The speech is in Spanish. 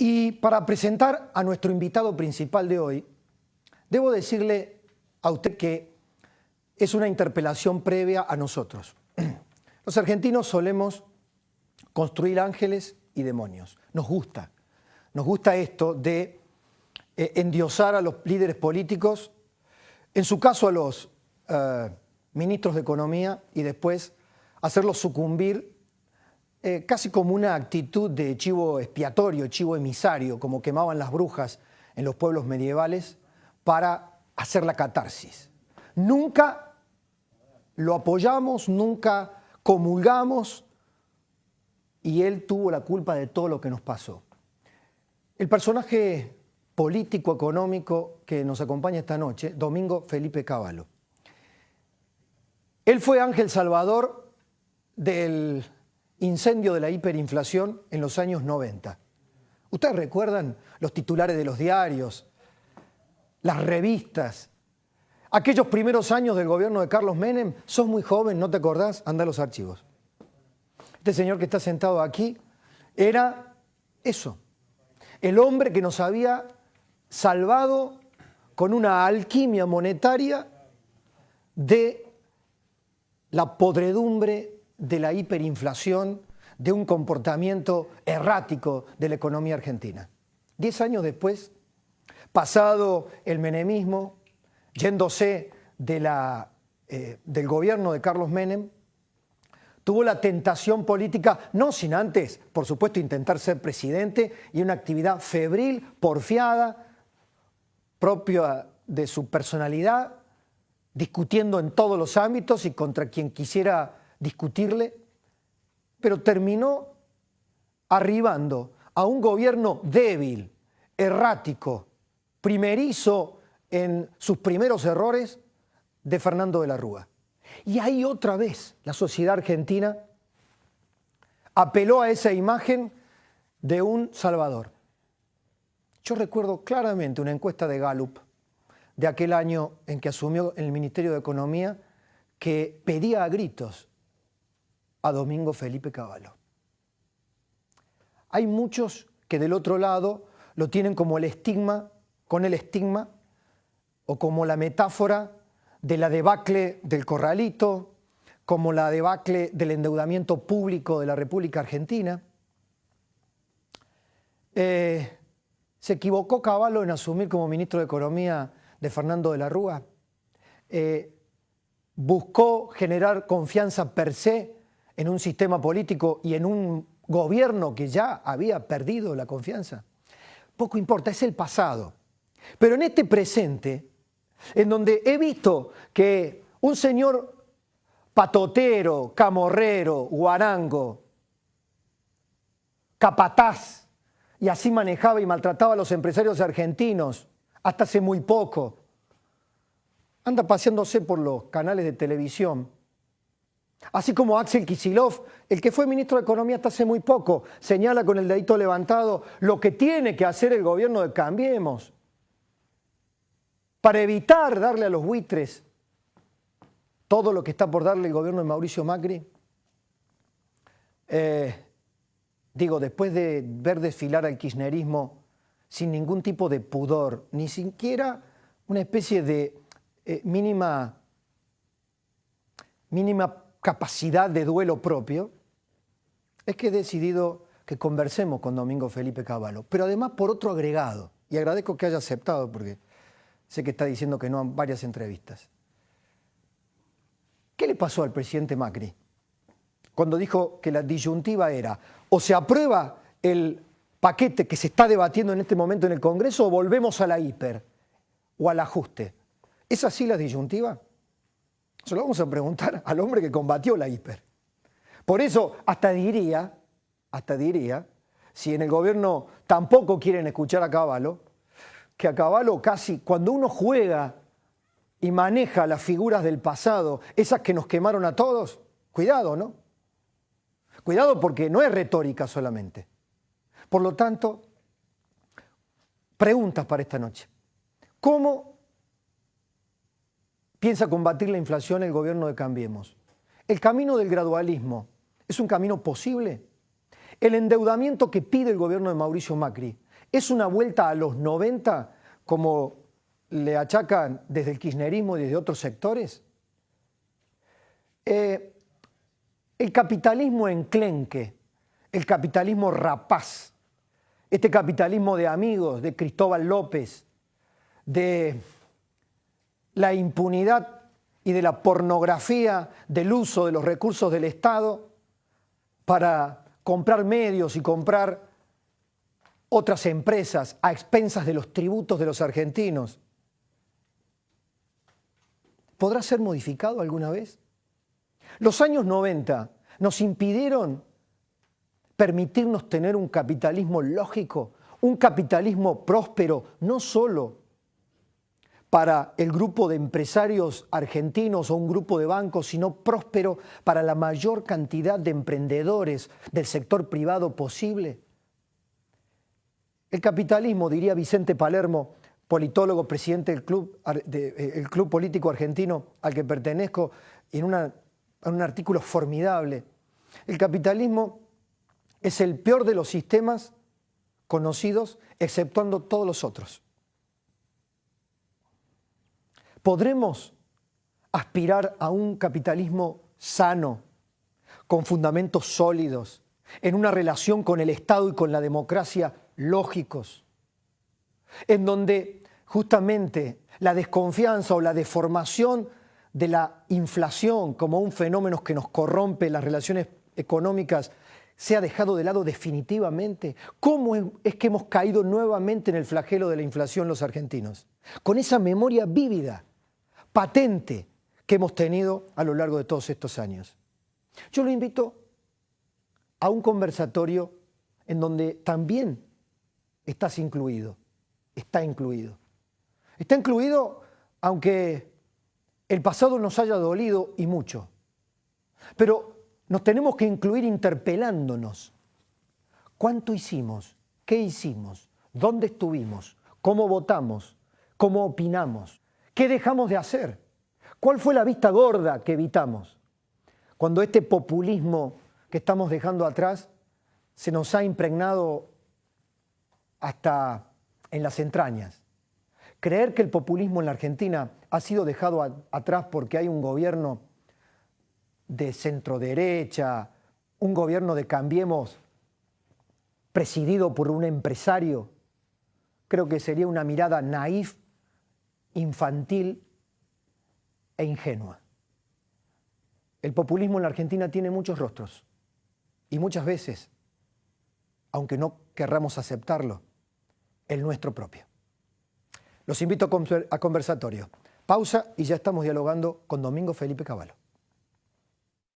Y para presentar a nuestro invitado principal de hoy, debo decirle a usted que es una interpelación previa a nosotros. Los argentinos solemos construir ángeles y demonios. Nos gusta esto de endiosar a los líderes políticos, en su caso a los ministros de Economía, y después hacerlos sucumbir casi como una actitud de chivo expiatorio, chivo emisario, como quemaban las brujas en los pueblos medievales, para hacer la catarsis. Nunca lo apoyamos, nunca comulgamos, y él tuvo la culpa de todo lo que nos pasó. El personaje político, económico que nos acompaña esta noche, Domingo Felipe Cavallo. Él fue ángel salvador del incendio de la hiperinflación en los años 90. ¿Ustedes recuerdan los titulares de los diarios, las revistas? Aquellos primeros años del gobierno de Carlos Menem, sos muy joven, ¿no te acordás? Anda a los archivos. Este señor que está sentado aquí era eso, el hombre que nos había salvado con una alquimia monetaria de la podredumbre de la hiperinflación, de un comportamiento errático de la economía argentina. 10 años después, pasado el menemismo, yéndose del gobierno de Carlos Menem, tuvo la tentación política, no sin antes, por supuesto, intentar ser presidente, y una actividad febril, porfiada, propia de su personalidad, discutiendo en todos los ámbitos y contra quien quisiera discutirle, pero terminó arribando a un gobierno débil, errático, primerizo en sus primeros errores de Fernando de la Rúa. Y ahí otra vez la sociedad argentina apeló a esa imagen de un salvador. Yo recuerdo claramente una encuesta de Gallup de aquel año en que asumió el Ministerio de Economía, que pedía a gritos a Domingo Felipe Cavallo. Hay muchos que del otro lado lo tienen como el estigma, o como la metáfora de la debacle del Corralito, como la debacle del endeudamiento público de la República Argentina. ¿Se equivocó Cavallo en asumir como ministro de Economía de Fernando de la Rúa? ¿Buscó generar confianza per se en un sistema político y en un gobierno que ya había perdido la confianza? Poco importa, es el pasado. Pero en este presente, en donde he visto que un señor patotero, camorrero, guarango, capataz, y así manejaba y maltrataba a los empresarios argentinos hasta hace muy poco, anda paseándose por los canales de televisión, así como Axel Kicillof, el que fue ministro de Economía hasta hace muy poco, señala con el dedito levantado lo que tiene que hacer el gobierno de Cambiemos para evitar darle a los buitres todo lo que está por darle el gobierno de Mauricio Macri. Después de ver desfilar al kirchnerismo sin ningún tipo de pudor, ni siquiera una especie de mínima capacidad de duelo propio, es que he decidido que conversemos con Domingo Felipe Cavallo, pero además por otro agregado, y agradezco que haya aceptado porque sé que está diciendo que no en varias entrevistas. ¿Qué le pasó al presidente Macri cuando dijo que la disyuntiva era o se aprueba el paquete que se está debatiendo en este momento en el Congreso o volvemos a la hiper o al ajuste? ¿Es así la disyuntiva? Se lo vamos a preguntar al hombre que combatió la hiper. Por eso hasta diría, si en el gobierno tampoco quieren escuchar a Cavallo, que a Cavallo casi, cuando uno juega y maneja las figuras del pasado, esas que nos quemaron a todos, cuidado, ¿no? Cuidado porque no es retórica solamente. Por lo tanto, preguntas para esta noche. ¿Cómo piensa combatir la inflación el gobierno de Cambiemos? ¿El camino del gradualismo es un camino posible? ¿El endeudamiento que pide el gobierno de Mauricio Macri ¿Es una vuelta a los 90 como le achacan desde el kirchnerismo y desde otros sectores? El capitalismo enclenque, el capitalismo rapaz, este capitalismo de amigos, de Cristóbal López, de la impunidad y de la pornografía del uso de los recursos del Estado para comprar medios y comprar otras empresas a expensas de los tributos de los argentinos, ¿podrá ser modificado alguna vez? Los años 90 nos impidieron permitirnos tener un capitalismo lógico, un capitalismo próspero, no solo para el grupo de empresarios argentinos o un grupo de bancos, sino próspero para la mayor cantidad de emprendedores del sector privado posible. El capitalismo, diría Vicente Palermo, politólogo, presidente del Club Político Argentino al que pertenezco, en un artículo formidable, el capitalismo es el peor de los sistemas conocidos, exceptuando todos los otros. ¿Podremos aspirar a un capitalismo sano, con fundamentos sólidos, en una relación con el Estado y con la democracia lógicos, en donde justamente la desconfianza o la deformación de la inflación como un fenómeno que nos corrompe las relaciones económicas se ha dejado de lado definitivamente? ¿Cómo es que hemos caído nuevamente en el flagelo de la inflación los argentinos? Con esa memoria vívida, patente que hemos tenido a lo largo de todos estos años. Yo lo invito a un conversatorio en donde también estás incluido, está incluido. Está incluido aunque el pasado nos haya dolido y mucho, pero nos tenemos que incluir interpelándonos. ¿Cuánto hicimos? ¿Qué hicimos? ¿Dónde estuvimos? ¿Cómo votamos? ¿Cómo opinamos? ¿Qué dejamos de hacer? ¿Cuál fue la vista gorda que evitamos? Cuando este populismo que estamos dejando atrás se nos ha impregnado hasta en las entrañas. Creer que el populismo en la Argentina ha sido dejado atrás porque hay un gobierno de centroderecha, un gobierno de Cambiemos presidido por un empresario, creo que sería una mirada naif, infantil e ingenua. El populismo en la Argentina tiene muchos rostros y muchas veces, aunque no querramos aceptarlo, el nuestro propio. Los invito a conversatorio. Pausa y ya estamos dialogando con Domingo Felipe Cavallo.